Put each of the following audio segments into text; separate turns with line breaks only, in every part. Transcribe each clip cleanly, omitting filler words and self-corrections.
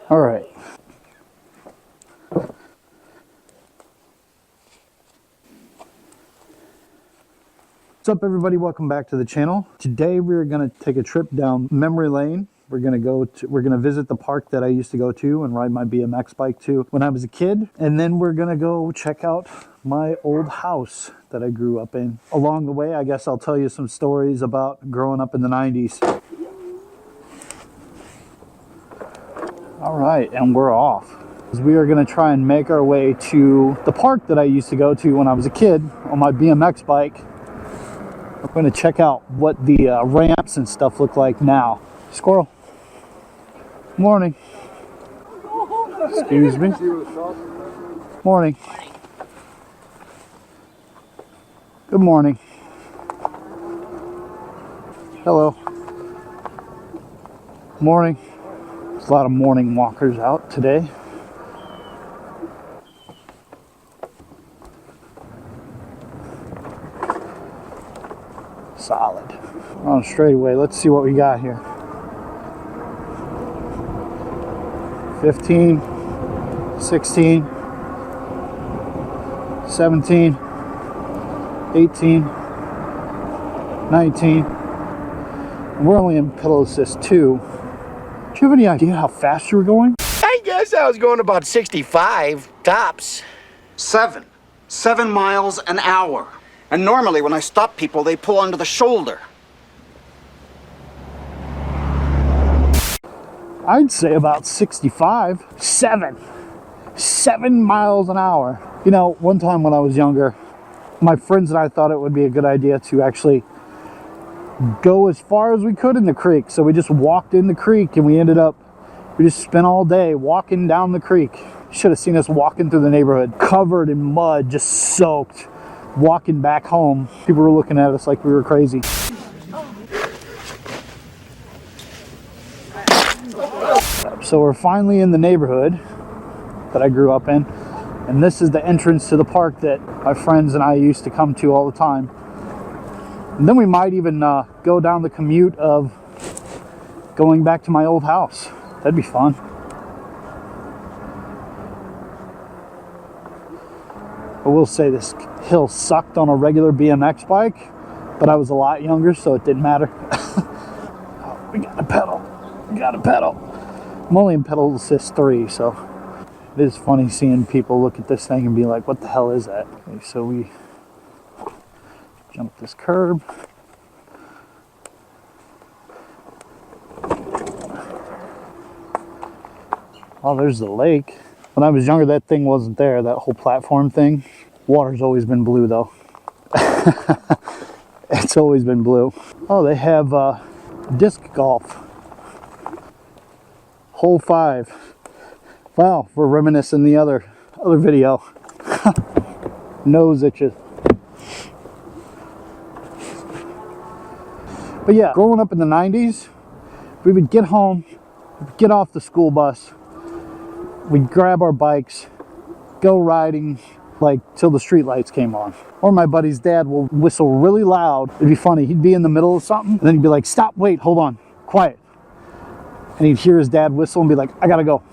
All right. What's up, everybody? Welcome back to the channel. Today we're going to take a trip down memory lane. We're going to visit the park that I used to go to and ride my BMX bike to when I was a kid. And then we're going to go check out my old house that I grew up in. Along the way, I guess I'll tell you some stories about growing up in the 90s. All right, and we're off. We are going to try and make our way to the park that I used to go to when I was a kid on my BMX bike. We're going to check out what the ramps and stuff look like now. Squirrel. Morning. Excuse me. Morning. Good morning. Hello. Morning. There's a lot of morning walkers out today. Solid. On a straightaway, let's see what we got here. 15, 16, 17, 18, 19. We're only in pedal assist 2. Do you have any idea how fast you were going?
I guess I was going about 65 tops.
7 miles an hour. And normally when I stop people, they pull onto the shoulder.
I'd say about 65. 7 miles an hour. You know, one time when I was younger, my friends and I thought it would be a good idea to actually go as far as we could in the creek. So we just walked in the creek and we just spent all day walking down the creek. You should have seen us walking through the neighborhood, covered in mud, just soaked. Walking back home, people were looking at us like we were crazy. So we're finally in the neighborhood that I grew up in, and this is the entrance to the park that my friends and I used to come to all the time. And then we might even go down the commute of going back to my old house. That'd be fun. I will say this hill sucked on a regular BMX bike, but I was a lot younger, so it didn't matter. Oh, we gotta pedal. We gotta pedal. I'm only in pedal assist 3, so it is funny seeing people look at this thing and be like, what the hell is that? Okay, so we jump this curb. Oh, there's the lake. When I was younger, that thing wasn't there, that whole platform thing. Water's always been blue, though. It's always been blue. Oh, they have disc golf. Hole 5. Wow, we're reminiscing the other video. Nose itches. But yeah, growing up in the 90s, we would get home, get off the school bus, we'd grab our bikes, go riding like till the street lights came on. Or my buddy's dad will whistle really loud. It'd be funny. He'd be in the middle of something and then he'd be like, stop, wait, hold on, quiet. And he'd hear his dad whistle and be like, I gotta go.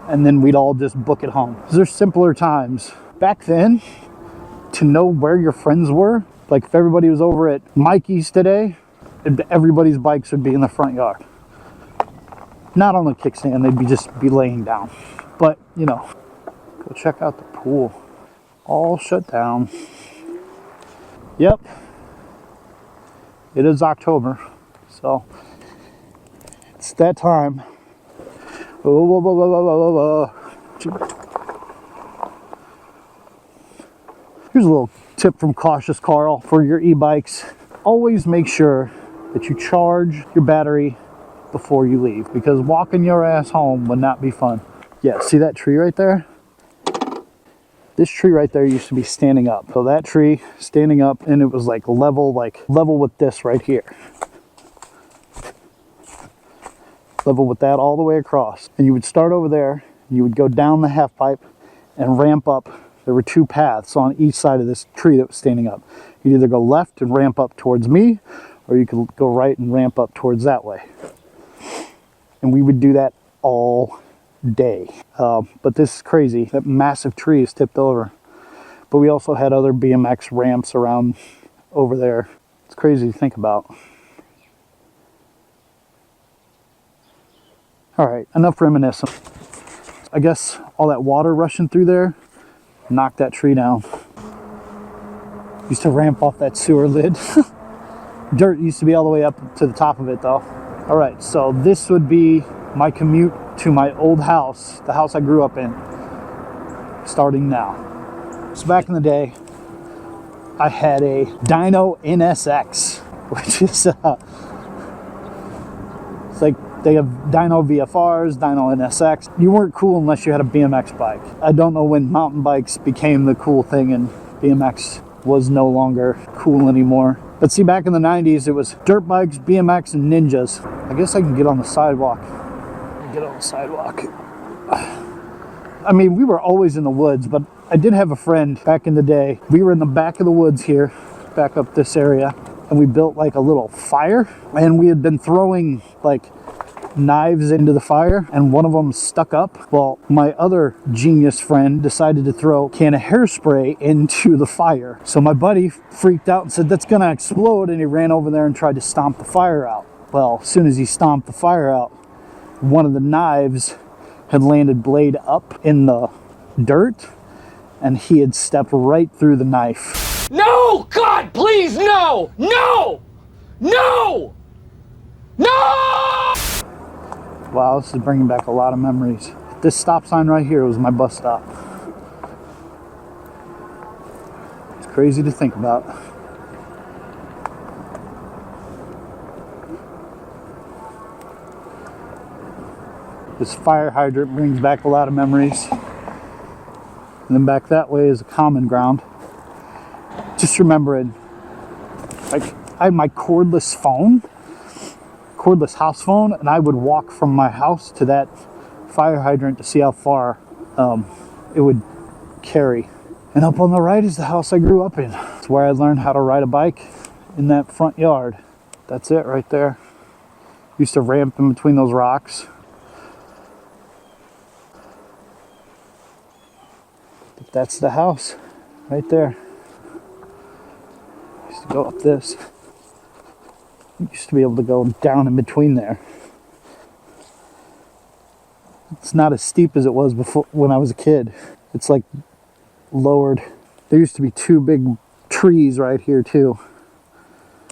And then we'd all just book it home. There's simpler times. Back then, to know where your friends were, like if everybody was over at Mikey's today, everybody's bikes would be in the front yard. Not on the kickstand, they'd just be laying down. But, you know, go check out the pool. All shut down. Yep. It is October, so it's that time. Whoa, whoa, whoa, whoa, whoa, whoa. Here's a little tip from Cautious Carl for your e-bikes. Always make sure that you charge your battery before you leave, because walking your ass home would not be fun. Yeah, see that tree right there? This tree right there used to be standing up. So that tree standing up, and it was like level with this right here. Level with that all the way across. And you would start over there, and you would go down the half pipe and ramp up. There were 2 paths on each side of this tree that was standing up. You'd either go left and ramp up towards me, or you could go right and ramp up towards that way. And we would do that all day. But this is crazy. That massive tree is tipped over. But we also had other BMX ramps around over there. It's crazy to think about. All right, enough reminiscing. I guess all that water rushing through there knocked that tree down. Used to ramp off that sewer lid. Dirt used to be all the way up to the top of it though. All right, so this would be my commute to my old house, the house I grew up in, starting now. So back in the day, I had a Dyno NSX, which is, it's like they have Dyno VFRs, Dyno NSX. You weren't cool unless you had a BMX bike. I don't know when mountain bikes became the cool thing and BMX was no longer cool anymore. But see, back in the 90s, it was dirt bikes, BMX, and ninjas. I guess I can get on the sidewalk. Get on the sidewalk. I mean, we were always in the woods, but I did have a friend back in the day. We were in the back of the woods here, back up this area, and we built like a little fire, and we had been throwing like knives into the fire, and one of them stuck up. Well, my other genius friend decided to throw a can of hairspray into the fire. So my buddy freaked out and said, "That's gonna explode," and he ran over there and tried to stomp the fire out. Well, as soon as he stomped the fire out, one of the knives had landed blade up in the dirt, and he had stepped right through the knife.
No! God, please, no! No! No! No!
Wow, this is bringing back a lot of memories. This stop sign right here was my bus stop. It's crazy to think about. This fire hydrant brings back a lot of memories. And then back that way is a common ground. Just remembering, like, I had my cordless house phone, and I would walk from my house to that fire hydrant to see how far it would carry. And up on the right is the house I grew up in. It's where I learned how to ride a bike in that front yard. That's it right there. Used to ramp in between those rocks. But that's the house right there. Used to go up this. Used to be able to go down in between there. It's not as steep as it was before when I was a kid. It's like lowered. There used to be two big trees right here too.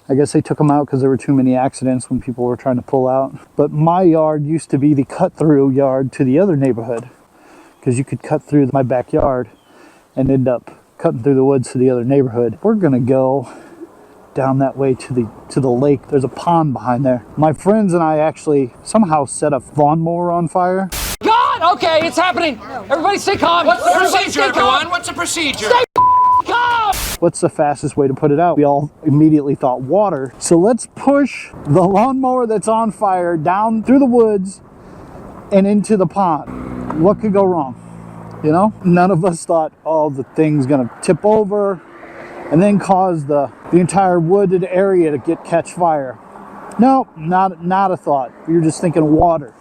I guess they took them out because there were too many accidents when people were trying to pull out. But my yard used to be the cut-through yard to the other neighborhood, because you could cut through my backyard and end up cutting through the woods to the other neighborhood. We're gonna go down that way to the lake. There's a pond behind there. My friends and I actually somehow set a lawnmower on fire.
God! Okay, it's happening! Everybody stay calm!
What's the
Everybody
procedure,
stay calm.
everyone? What's the procedure?
Stay calm!
What's the fastest way to put it out? We all immediately thought water. So let's push the lawnmower that's on fire down through the woods and into the pond. What could go wrong? You know? None of us thought, oh, the thing's gonna tip over and then cause the entire wooded area to catch fire. No, not a thought. We were just thinking water.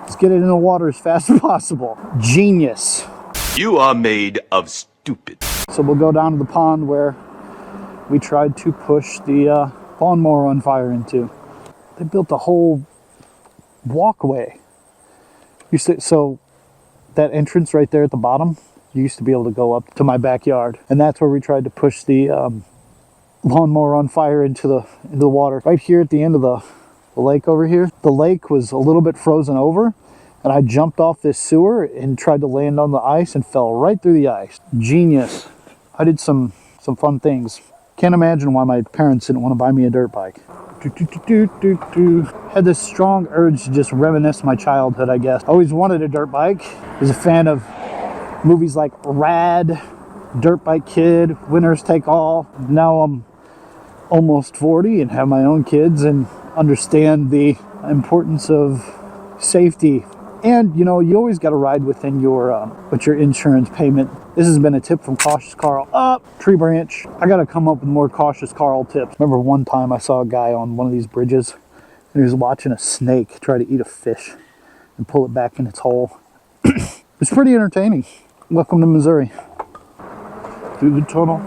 Let's get it in the water as fast as possible. Genius.
You are made of stupid.
So we'll go down to the pond where we tried to push the lawnmower on fire into. They built a whole walkway. So that entrance right there at the bottom, you used to be able to go up to my backyard, and that's where we tried to push the lawnmower on fire into the water. Right here at the end of the lake over here, the lake was a little bit frozen over, and I jumped off this sewer and tried to land on the ice and fell right through the ice. Genius. I did some fun things. Can't imagine why my parents didn't want to buy me a dirt bike. Had this strong urge to just reminisce my childhood, I guess. Always wanted a dirt bike. Was a fan of movies like Rad, Dirt Bike Kid, Winners Take All. Now I'm almost 40 and have my own kids and understand the importance of safety. And you know, you always got to ride within your insurance payment. This has been a tip from Cautious Carl. Tree branch. I got to come up with more Cautious Carl tips. Remember one time I saw a guy on one of these bridges and he was watching a snake try to eat a fish and pull it back in its hole. It's pretty entertaining. Welcome to Missouri. Through the tunnel.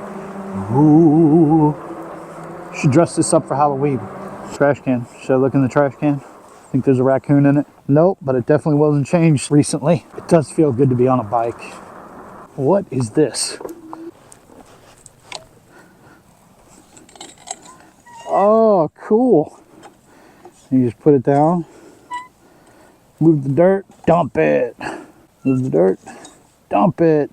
Ooh. Should dress this up for Halloween. Trash can. Should I look in the trash can? Think there's a raccoon in it? Nope, but it definitely wasn't changed recently. It does feel good to be on a bike. What is this? Oh, cool. You just put it down. Move the dirt, dump it. Move the dirt, dump it.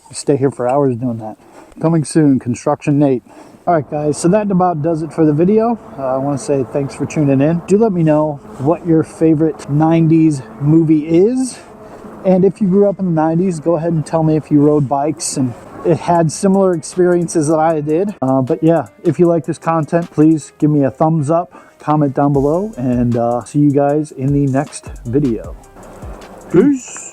You stay here for hours doing that. Coming soon, Construction Nate. All right, guys, so that about does it for the video. I want to say thanks for tuning in. Do let me know what your favorite 90s movie is. And if you grew up in the 90s, go ahead and tell me if you rode bikes and it had similar experiences that I did. But yeah, if you like this content, please give me a thumbs up, comment down below, and see you guys in the next video. Peace.